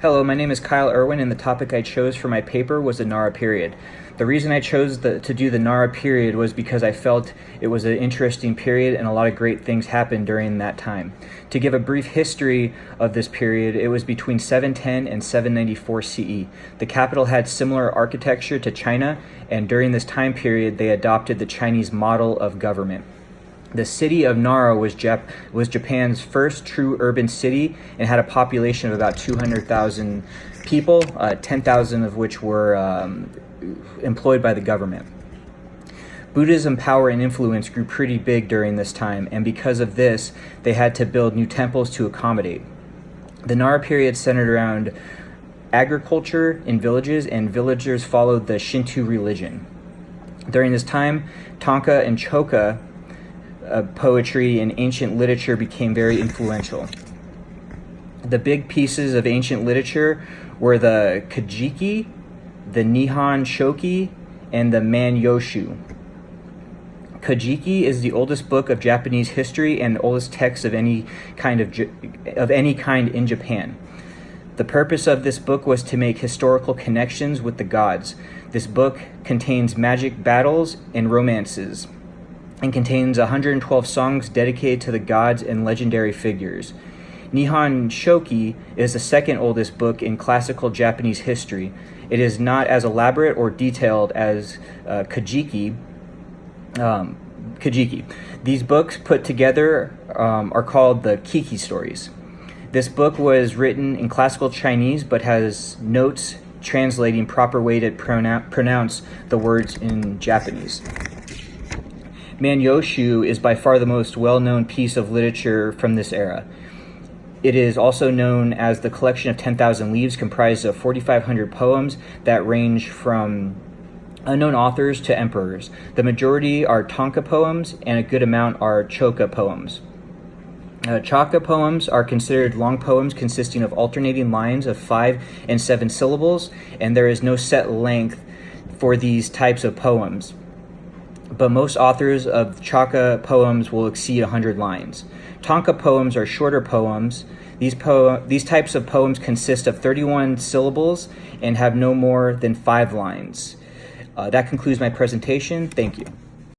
Hello, my name is Kyle Irwin, and the topic I chose for my paper was the Nara Period. The reason I chose to do the Nara Period was because I felt it was an interesting period and a lot of great things happened during that time. To give a brief history of this period, it was between 710 and 794 CE. The capital had similar architecture to China, and during this time period, they adopted the Chinese model of government. The city of Nara was Japan's first true urban city and had a population of about 200,000 people, 10,000 of which were employed by the government. Buddhism power and influence grew pretty big during this time, and because of this, they had to build new temples to accommodate. The Nara period centered around agriculture in villages, and villagers followed the Shinto religion. During this time, Tanka and Choka poetry and ancient literature became very influential. The big pieces of ancient literature were the Kajiki, the Nihon Shoki, and the Manyoshu. Kajiki is the oldest book of Japanese history and the oldest text of any kind in Japan. The purpose of this book was to make historical connections with the gods. This book contains magic battles and romances, and contains 112 songs dedicated to the gods and legendary figures. Nihon Shoki is the second oldest book in classical Japanese history. It is not as elaborate or detailed as Kajiki. These books put together are called the Kiki stories. This book was written in classical Chinese but has notes translating proper way to pronounce the words in Japanese. Manyoshu is by far the most well-known piece of literature from this era. It is also known as the collection of 10,000 leaves, comprised of 4,500 poems that range from unknown authors to emperors. The majority are Tanka poems, and a good amount are Choka poems. Choka poems are considered long poems consisting of alternating lines of 5 and 7 syllables, and there is no set length for these types of poems. But most authors of Choka poems will exceed 100 lines. Tanka poems are shorter poems. These types of poems consist of 31 syllables and have no more than 5 lines. That concludes my presentation. Thank you.